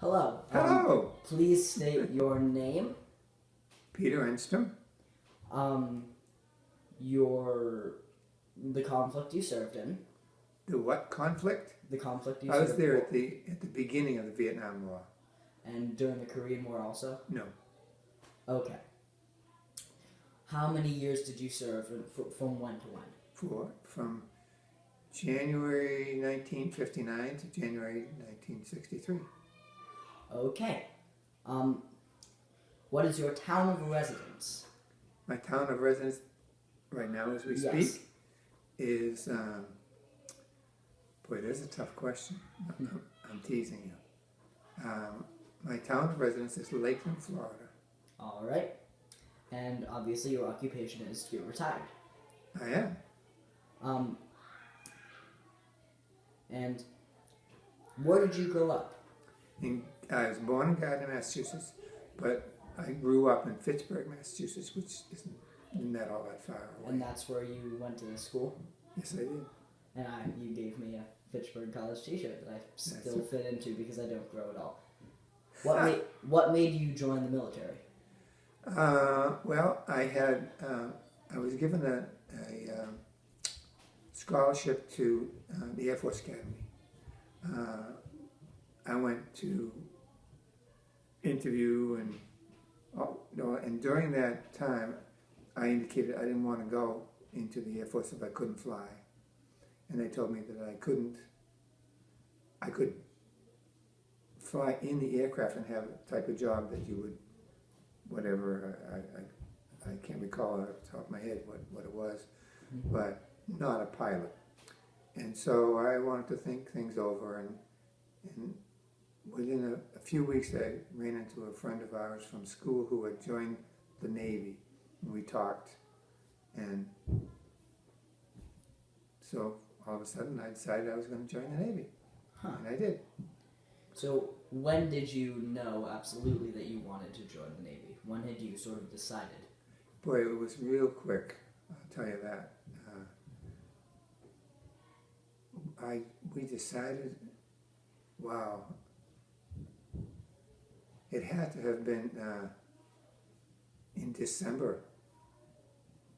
Hello. Hello. Please state your name, Peter Ehnstrom. um, the conflict you served in, The what conflict? the conflict you I was served there in, at the beginning of the Vietnam War. and during the Korean War also? No. Okay. How many years did you serve, and from when to when? From January 1959 to January 1963. Okay. What is your town of residence? My town of residence right now as we Yes. speak is, boy, there's a tough question. I'm teasing you. My town of residence is Lakeland, Florida. All right. And obviously your occupation is you're retired. I am. And where did you grow up? I was born in Gardner, Massachusetts, but I grew up in Fitchburg, Massachusetts, which isn't not all that far away. And that's where you went to school? Yes, I did. And you gave me a Fitchburg College t-shirt that I still fit into because I don't grow at all. What made you join the military? Well, I was given a scholarship to the Air Force Academy. I went to interview and during that time I indicated I didn't want to go into the Air Force if I couldn't fly. And they told me that I could fly in the aircraft and have a type of job that you would, whatever, I can't recall off the top of my head what it was, but not a pilot. And so I wanted to think things over, and within a few weeks I ran into a friend of ours from school who had joined the Navy. We talked, and so all of a sudden I decided I was going to join the Navy, and I did. So when did you know absolutely that you wanted to join the Navy? When had you sort of decided? Boy, it was real quick, I'll tell you that. We decided, wow, it had to have been in December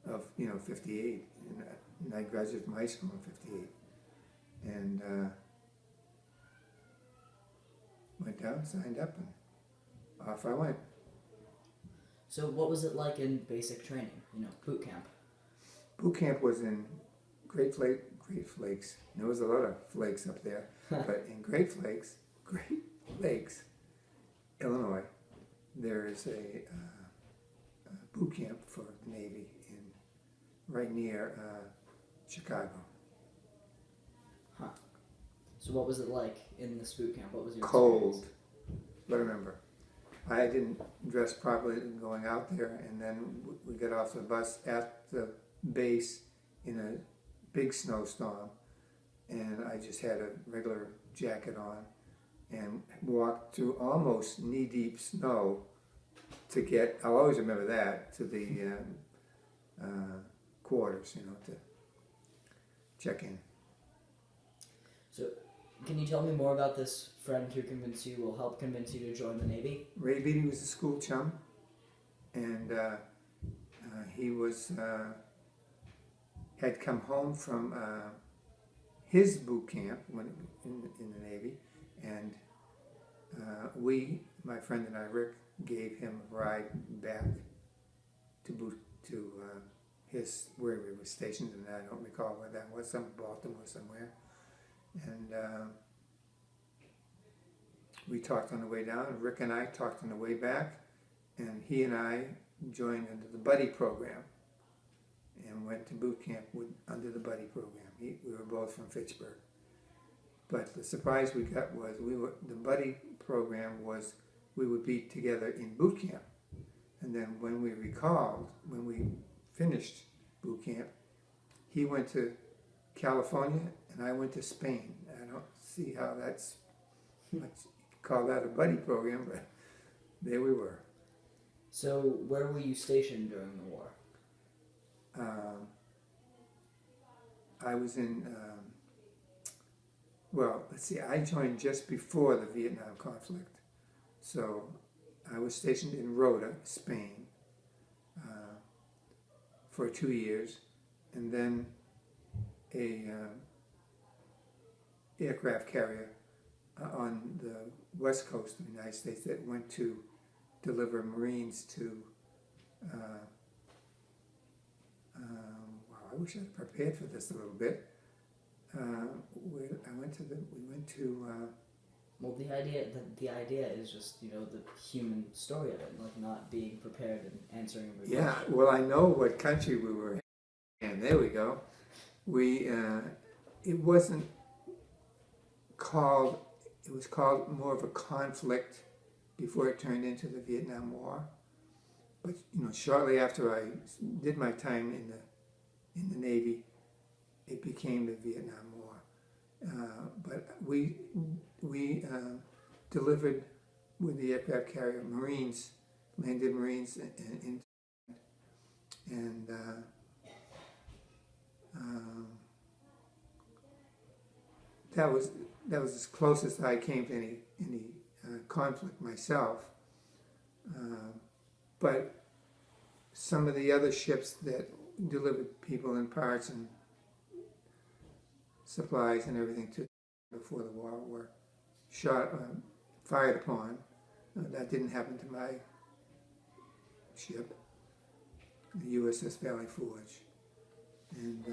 of 58, and I graduated from high school in 58, and went down, signed up, and off I went. So what was it like in basic training, boot camp? Boot camp was in Great Lakes. There was a lot of flakes up there, but in Great Lakes, Illinois, there is a boot camp for the Navy right near Chicago. Huh. So what was it like in this boot camp? What was your Cold, experience? but remember, I didn't dress properly going out there, and then we got off the bus at the base in a big snowstorm, and I just had a regular jacket on and walked through almost knee-deep snow to get, I'll always remember that, to the quarters, to check in. So can you tell me more about this friend who will help convince you to join the Navy? Ray Beatty was a school chum, and he had come home from his boot camp in the Navy, and my friend and I, Rick, gave him a ride back to where we were stationed, and I don't recall where that was, Baltimore somewhere, and we talked on the way down. Rick and I talked on the way back, and he and I joined into the buddy program and went to boot camp under the buddy program. We were both from Fitchburg. But the surprise we got was the buddy program was we would be together in boot camp. And then when we finished boot camp, he went to California and I went to Spain. I don't see how that's much, call that a buddy program, but there we were. So where were you stationed during the war? I was in, well, let's see, I joined just before the Vietnam conflict. So I was stationed in Rota, Spain, for 2 years, and then a aircraft carrier on the west coast of the United States that went to deliver Marines to. Wow, I wish I'd prepared for this a little bit. We went to. Well, the idea is just, you know, the human story of it, like not being prepared and answering every Yeah, question. well, I know what country we were in, and there we go. We, it wasn't called, it was called more of a conflict before it turned into the Vietnam War. But, you know, shortly after I did my time in the Navy, it became the Vietnam War. But we delivered with the aircraft carrier Marines, landed Marines and that was as close as I came to any conflict myself. But some of the other ships that delivered people and parts and supplies and everything to before the war were fired upon. That didn't happen to my ship, the USS Valley Forge. And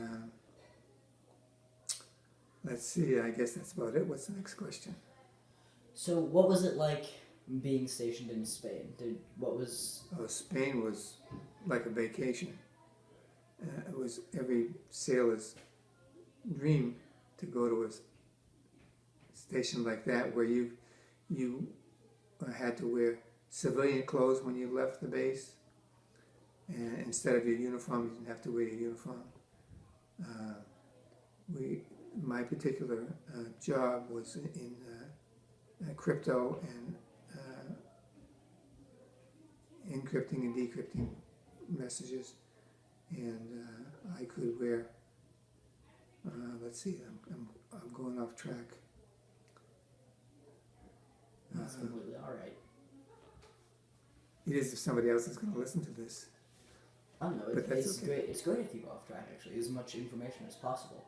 let's see, I guess that's about it. What's the next question? So, what was it like being stationed in Spain? Spain was like a vacation. It was every sailor's dream to go to a station like that where you had to wear civilian clothes when you left the base, and instead of your uniform, you didn't have to wear your uniform. My particular job was in crypto and encrypting and decrypting messages, and I could wear. Let's see, I'm going off track. That's completely all right. It is if somebody else is going to listen to this. I don't know. But that's It's okay. great. It's great if you go off track. Actually, as much information as possible.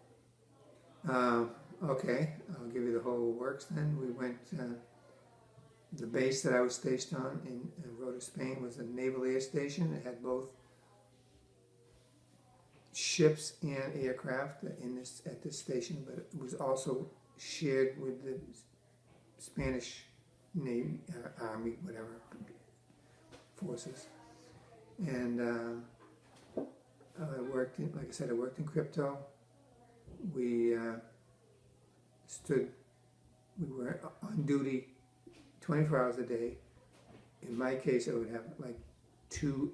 Okay, I'll give you the whole works then. We went. The base that I was stationed on in Rota, Spain, was a naval air station. It had both ships and aircraft at this station, but it was also shared with the Spanish Navy, Army, whatever forces. And I worked in, like I said, I worked in crypto. We were on duty 24 hours a day. In my case, I would have like 2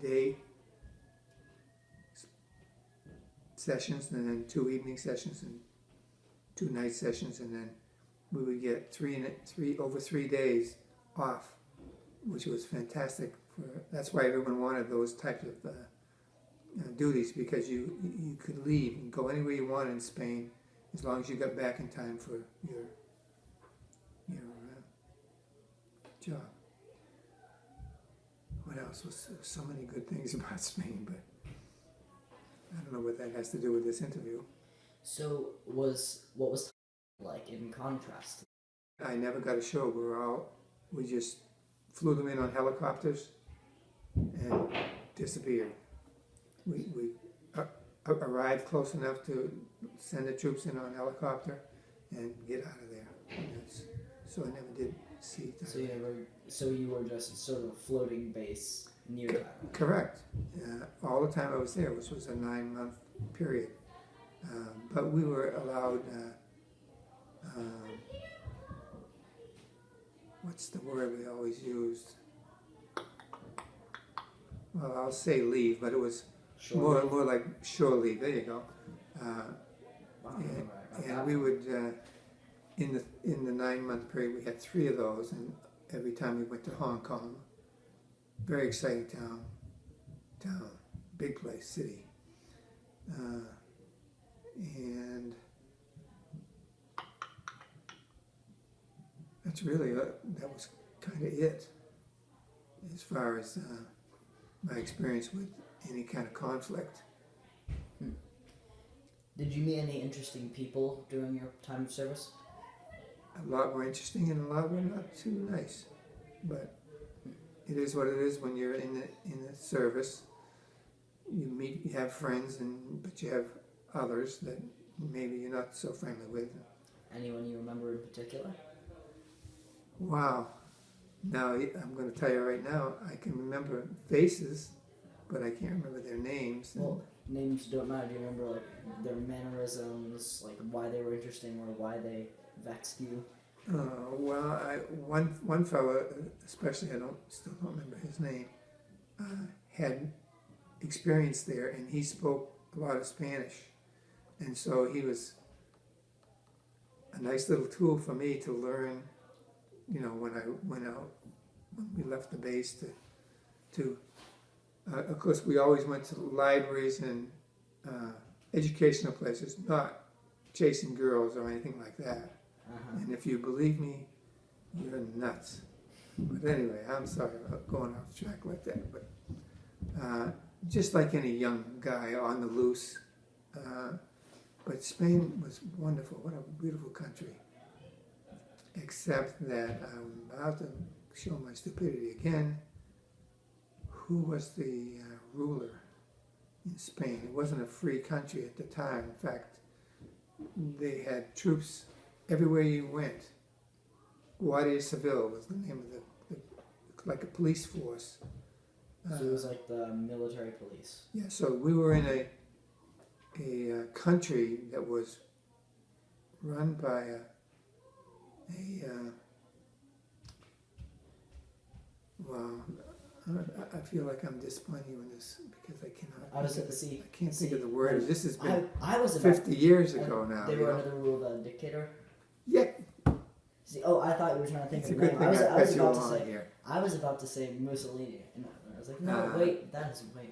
day sessions, and then 2 evening sessions, and 2 night sessions, and then we would get over 3 days off, which was fantastic. That's why everyone wanted those types of duties, because you could leave and go anywhere you wanted in Spain as long as you got back in time for your job. What else? Was so many good things about Spain, but I don't know what that has to do with this interview. So, what was like in contrast? I never got a show. We just flew them in on helicopters and disappeared. We arrived close enough to send the troops in on a helicopter and get out of there. So I never did see that. So you were just sort of a floating base near Thailand. Correct. All the time I was there, which was a 9-month period. But we were allowed, what's the word we always used? Well, I'll say leave, but it was more like shore leave. There you go. And we would, in the 9-month period, we had 3 of those, and every time we went to Hong Kong, very exciting town, big place, city, and that's really that was kind of it as far as my experience with any kind of conflict. Did you meet any interesting people during your time of service? A lot were interesting and a lot were not too nice. But it is what it is when you're in the service. You have friends, but you have others that maybe you're not so friendly with. Anyone you remember in particular? Wow. Now, I'm going to tell you right now, I can remember faces, but I can't remember their names. Well, names don't matter. Do you remember like their mannerisms, like why they were interesting or why they vexed you? Well, one fellow, especially, still don't remember his name, had experience there, and he spoke a lot of Spanish, and so he was a nice little tool for me to learn. You know, when I went out, when we left the base to of course, we always went to libraries and educational places, not chasing girls or anything like that. And if you believe me, you're nuts. But anyway, I'm sorry about going off track like that. But just like any young guy on the loose. But Spain was wonderful. What a beautiful country. Except that I'm about to show my stupidity again. Who was the ruler in Spain? It wasn't a free country at the time. In fact, they had troops everywhere you went. Guardia Civil was the name of like a police force. So it was like the military police. Yeah, so we were in a country that was run by well, I feel like I'm disappointing you in this because I cannot. I can't think of the word. This has been I was 50 years ago now. They were under the rule of a dictator. Yeah. See, I thought you were trying to think It's of a the good name. thing I bet you along say, here. I was about to say Mussolini, and I was like, no, wait, that is way off.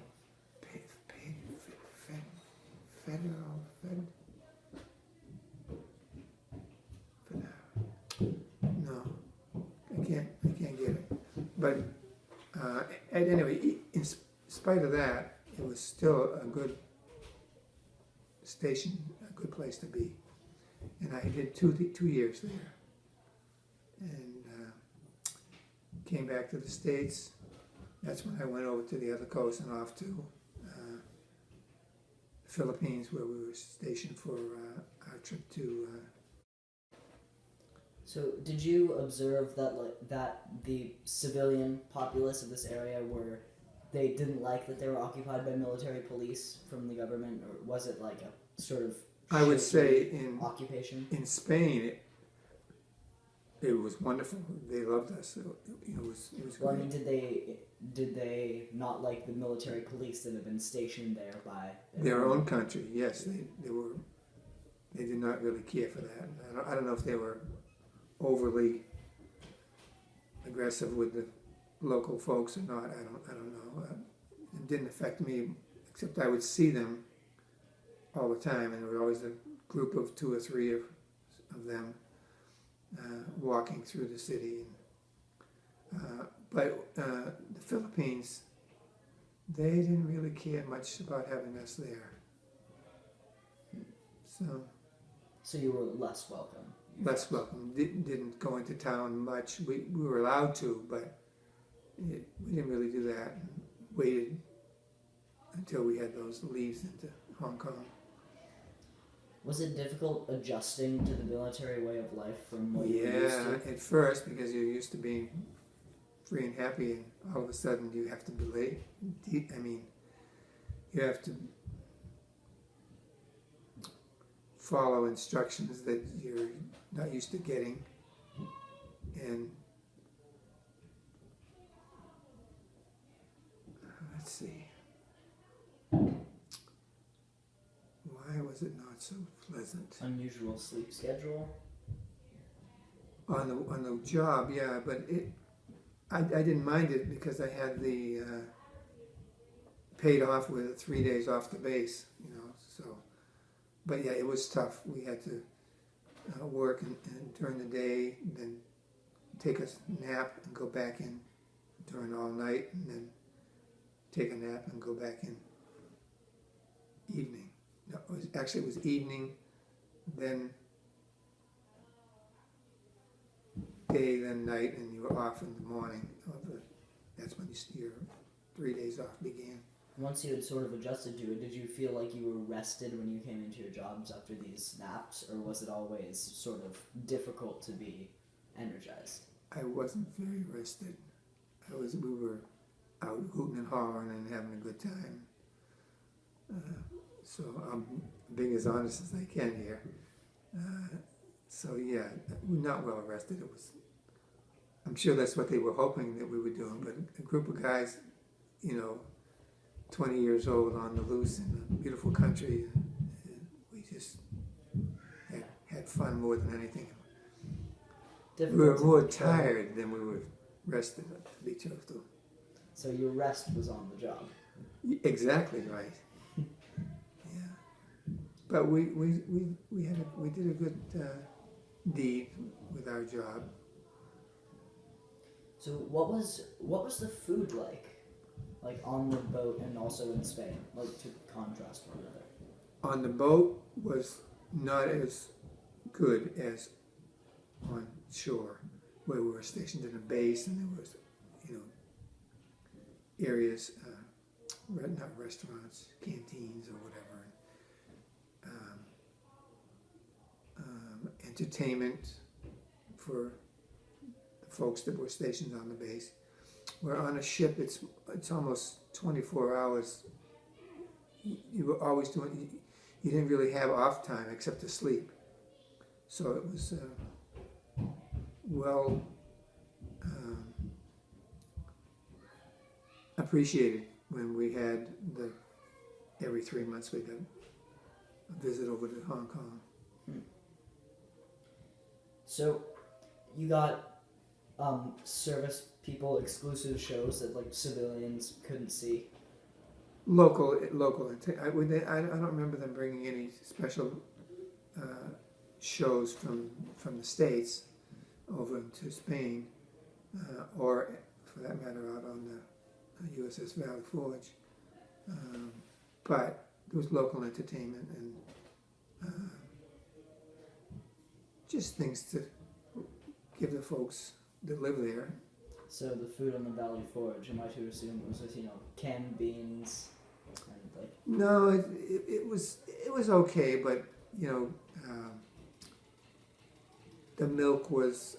No, I can't get it. But anyway, in spite of that, it was still a good station, a good place to be. And I did two years there, and came back to the States. That's when I went over to the other coast and off to the Philippines, where we were stationed for our trip to. So, did you observe that the civilian populace of this area they didn't like that they were occupied by military police from the government, or was it like a sort of I would say occupation in Spain? It was wonderful. They loved us. It was well, great. I mean, did they not like the military police that had been stationed there by their own country? Yes, they did not really care for that. I don't know if they were overly aggressive with the local folks or not. I don't know. It didn't affect me, except I would see them all the time, and there was always a group of 2 or 3 of them walking through the city. But the Philippines, they didn't really care much about having us there. So you were less welcome. Less welcome. Didn't go into town much. We were allowed to, but we didn't really do that. And waited until we had those leaves into Hong Kong. Was it difficult adjusting to the military way of life from what you were used to? Yeah, at first, because you're used to being free and happy, and all of a sudden you have to you have to follow instructions that you're not used to getting, and let's see, why was it not so pleasant? Unusual sleep schedule? On the job, yeah, but I didn't mind it because I had the paid off with 3 days off the base, so. But yeah, it was tough. We had to work and during the day, then take a nap and go back in during all night, and then take a nap and go back in evening. No, it was evening, then day, then night, and you were off in the morning. That's when your 3 days off began. Once you had sort of adjusted to it, did you feel like you were rested when you came into your jobs after these naps, or was it always sort of difficult to be energized? I wasn't very rested. We were out hooting and hollering and having a good time. So I'm being as honest as I can here. So yeah, we're not well rested. I'm sure that's what they were hoping that we were doing, but a group of guys, 20 years old on the loose in a beautiful country, we just had fun more than anything. We were more tired than we were rested, to be truthful. So your rest was on the job. Exactly right. Yeah, but we did a good deed with our job. So what was the food like on the boat and also in Spain, like to contrast one another? On the boat was not as good as on shore, where we were stationed in a base, and there was, areas, not restaurants, canteens or whatever, entertainment for the folks that were stationed on the base. Where on a ship, it's almost 24 hours. You were always doing. You didn't really have off time except to sleep. So it was well appreciated when we had every 3 months we got a visit over to Hong Kong. So you got service people exclusive shows that like civilians couldn't see. Local. I don't remember them bringing any special shows from the States over into Spain, or for that matter out on the USS Valley Forge. But there was local entertainment and just things to give the folks that live there. So the food on the Valley Forge, am I to assume it was with, canned beans and like? No, it was okay, but the milk was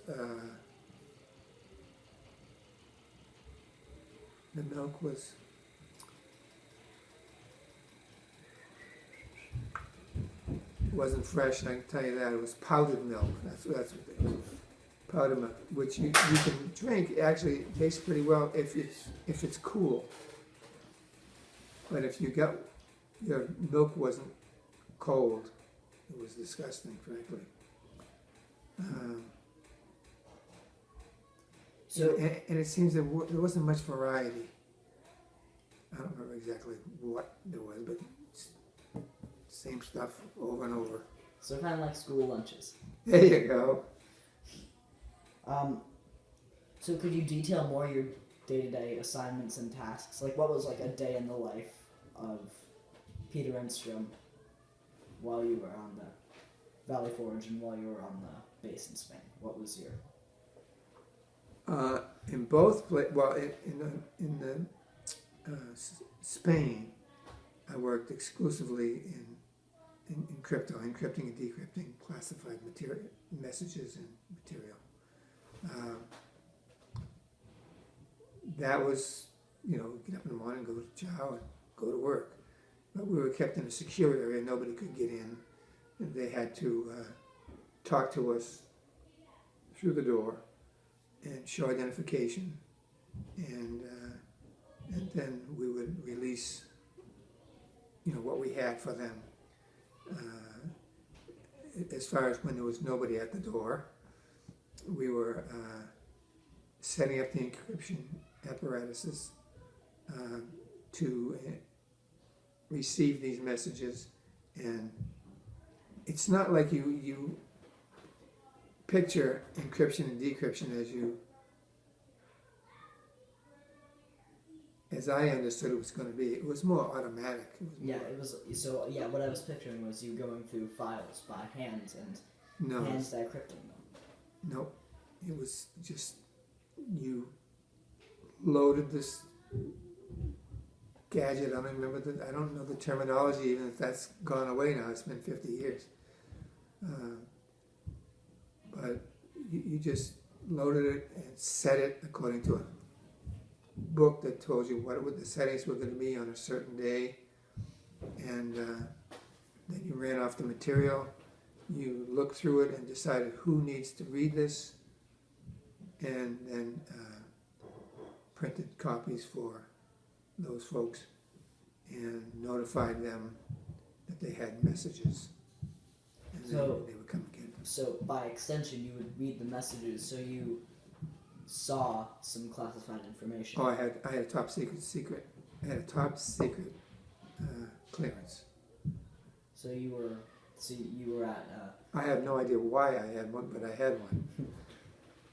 wasn't fresh. I can tell you that. It was powdered milk. That's what it was. Powdered milk, which you can drink. Actually, it tastes pretty well if it's cool. But if your milk wasn't cold, it was disgusting, frankly. And it seems there wasn't much variety. I don't remember exactly what there was, but same stuff over and over. So kind of like school lunches. There you go. So could you detail more your day-to-day assignments and tasks? Like what was like a day in the life of Peter Ehnstrom while you were on the Valley Forge and while you were on the base in Spain? What was your... In both Spain, I worked exclusively in crypto, encrypting and decrypting classified messages and material. That was, get up in the morning, go to chow, and go to work. But we were kept in a secure area; nobody could get in. And they had to talk to us through the door and show identification, and then we would release, what we had for them. As far as when there was nobody at the door, we were setting up the encryption apparatuses to receive these messages, and it's not like you picture encryption and decryption as I understood it was going to be. It was more automatic. It was so. Yeah, what I was picturing was you going through files by hand and hands decrypting them. Nope. It was just you loaded this gadget. I don't know the terminology, even if that's gone away now. It's been 50 years. But you just loaded it and set it according to a book that told you what the settings were going to be on a certain day, and then you ran off the material. You looked through it and decided who needs to read this, and then printed copies for those folks and notified them that they had messages, and then they would come get them. So by extension, you would read the messages, so you saw some classified information. Oh, I had a top secret. I had a top secret clearance. So you were at. I have no idea why I had one, but I had one.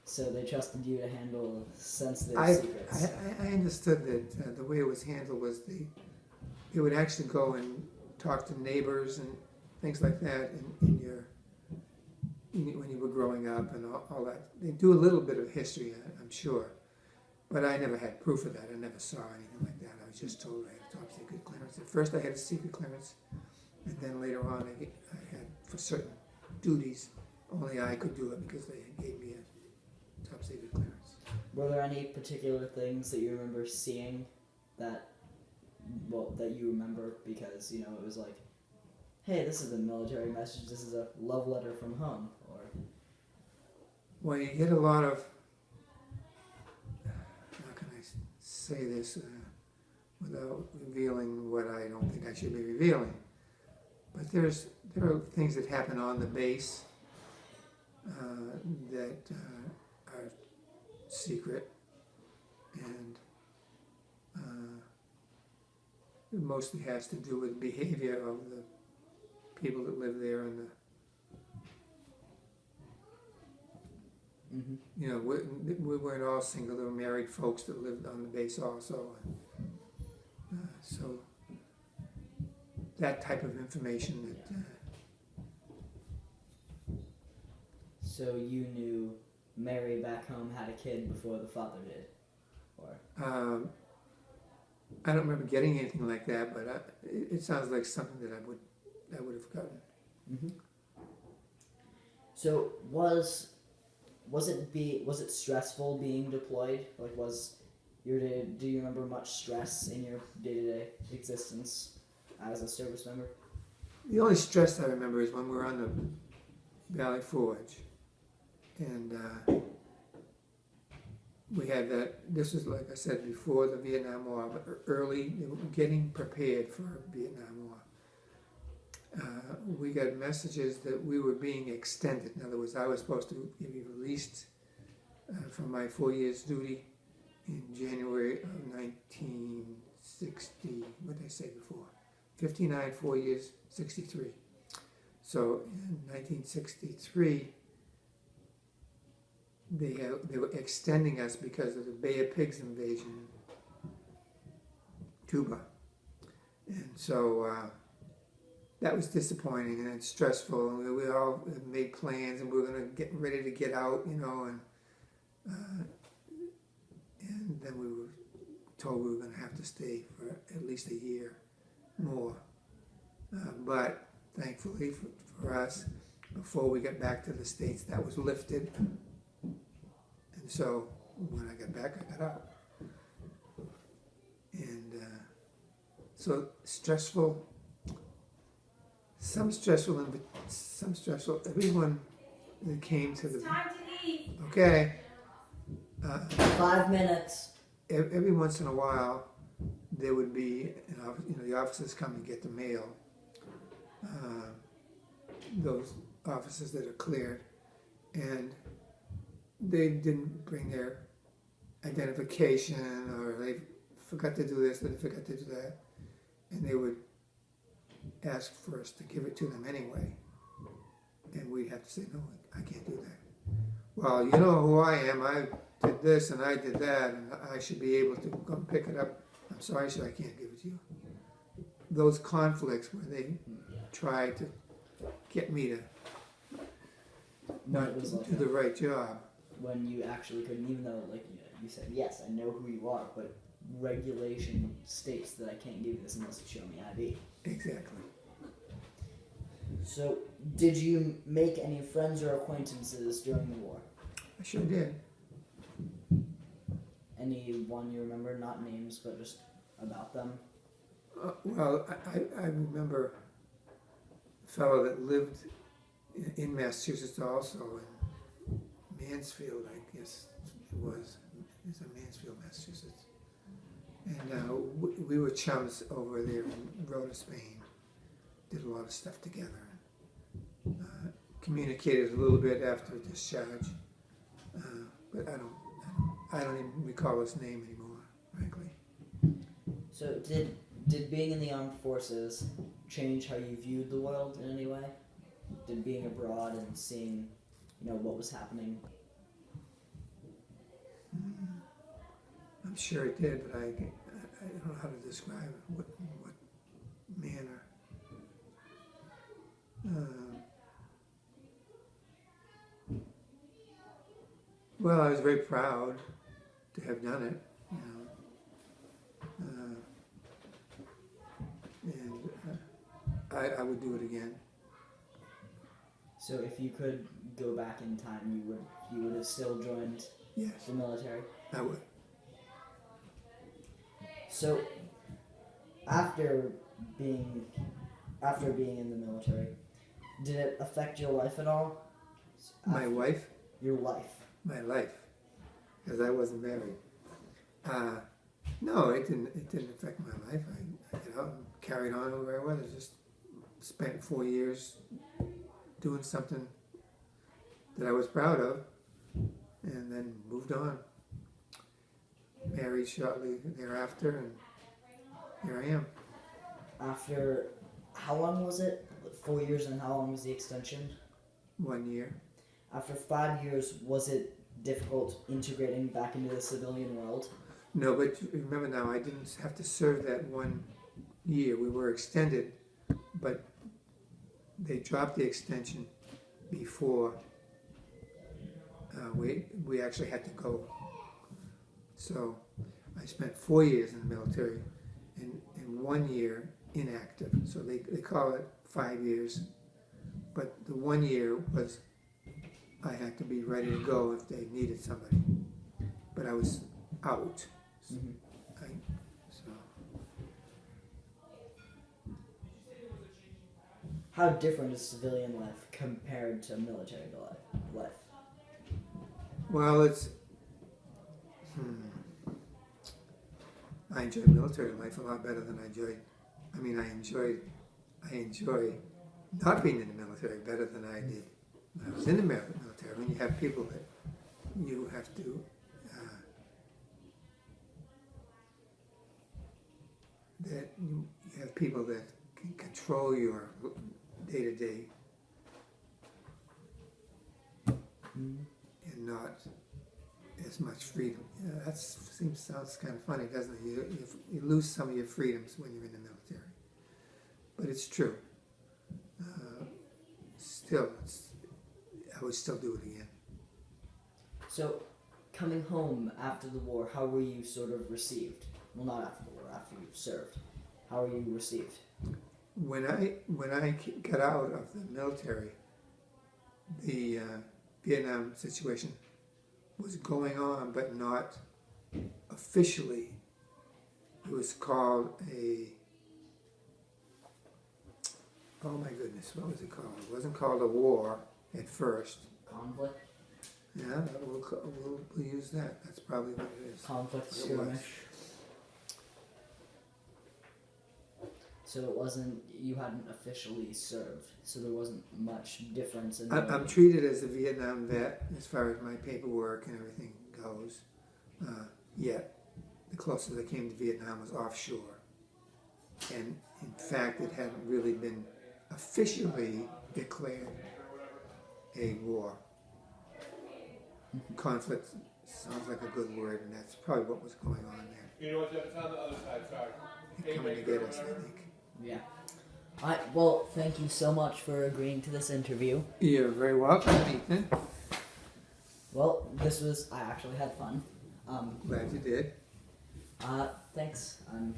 So they trusted you to handle sensitive secrets. I understood that the way it was handled was it would actually go and talk to neighbors and things like that when you were growing up and all that. They do a little bit of history, I'm sure, but I never had proof of that. I never saw anything like that. I was just told I had a top secret clearance. At first I had a secret clearance, and then later on I had, for certain duties, only I could do it because they gave me a top secret clearance. Were there any particular things that you remember seeing that you remember because, it was like, hey, this is a military message, this is a love letter from home, or... Well, you get a lot of, how can I say this without revealing what I don't think I should be revealing, but there are things that happen on the base that are secret, and it mostly has to do with behavior of the people that live there and we weren't all single. There were married folks that lived on the base also, so that type of information that. So you knew Mary back home had a kid before the father did, or? I don't remember getting anything like that, but it sounds like something that I would have gotten. Mm-hmm. So was it stressful being deployed? Like, do you remember much stress in your day-to-day existence as a service member? The only stress I remember is when we were on the Valley Forge, and we had that. This was, like I said, before the Vietnam War, but early, getting prepared for Vietnam War. We got messages that we were being extended. In other words, I was supposed to be released from my 4 years duty in January of 1960. What did I say before? 59, 4 years, 63. So in 1963, they were extending us because of the Bay of Pigs invasion in Cuba, and so that was disappointing and stressful. And we all made plans, and we were going to get ready to get out, and then we were told we were going to have to stay for at least a year more. But thankfully for us, before we got back to the States, that was lifted. And so when I got back, I got out. And so stressful, some stressful, everyone that came to the... It's time to eat. Okay. 5 minutes. Every once in a while, there would be, the officers come and get the mail. Those officers that are cleared, and they didn't bring their identification, or they forgot to do this, they forgot to do that, and they would ask for us to give it to them anyway, and we'd have to say, no, I can't do that. well, you know who I am. I did this and I did that, and I should be able to come pick it up. I'm sorry, sir, I can't give it to you. Those conflicts where they try to get me to not do the right job. When you actually couldn't, even though, like, you said, yes, I know who you are, but regulation states that I can't give you this unless you show me ID. Exactly. So, did you make any friends or acquaintances during the war? I sure did. Anyone you remember? Not names, but just about them? Well, I remember a fellow that lived in Massachusetts also, in Mansfield, I guess it was. It's in Mansfield, Massachusetts. And we were chums over there in Rhoda, Spain. Did a lot of stuff together. Communicated a little bit after discharge, but I don't even recall his name anymore, frankly. So did being in the armed forces change how you viewed the world in any way? Did being abroad and seeing, what was happening? I'm sure it did, but I don't know how to describe what manner. Well, I was very proud to have done it, and I would do it again. So if you could go back in time, you would have still joined the military? I would. So after being in the military, did it affect your life at all? My wife? Your life. My life, because I wasn't married. No, it didn't affect my life. I carried on where I was. I just spent 4 years doing something that I was proud of, and then moved on. Married shortly thereafter, and here I am. After, how long was it? 4 years, and how long was the extension? 1 year. After 5 years, was it difficult integrating back into the civilian world? No, but remember now, I didn't have to serve that 1 year. We were extended, but they dropped the extension before we actually had to go. So I spent 4 years in the military and 1 year inactive. So they call it 5 years. But the 1 year was I had to be ready to go if they needed somebody. But I was out. Mm-hmm. How different is civilian life compared to military life? Well, it's... I enjoyed military life a lot better than I enjoyed... I enjoy not being in the military better than I did when I was in the military. When you have people that you have to... that you have people that can control your day-to-day and not as much freedom. That sounds kind of funny, doesn't it? You lose some of your freedoms when you're in the military. But it's true. Still, I would still do it again. So, coming home after the war, how were you sort of received? Well, not after the war, after you served. How were you received? When I got out of the military, the Vietnam situation was going on, but not officially. It was called oh my goodness, what was it called? It wasn't called a war at first. Conflict? Yeah, we'll use that. That's probably what it is. Conflict, skirmish. So it wasn't, you hadn't officially served, so there wasn't much difference in I'm treated as a Vietnam vet as far as my paperwork and everything goes. Yet, the closest I came to Vietnam was offshore. And in fact, it hadn't really been officially declared a war. conflict sounds like a good word, and that's probably what was going on there. You know what? It's on the other side. Sorry. They're coming to get us, I think. Yeah. Alright, well, thank you so much for agreeing to this interview. You're very welcome, Ethan. Well, I actually had fun. Glad you did. Thanks. I'm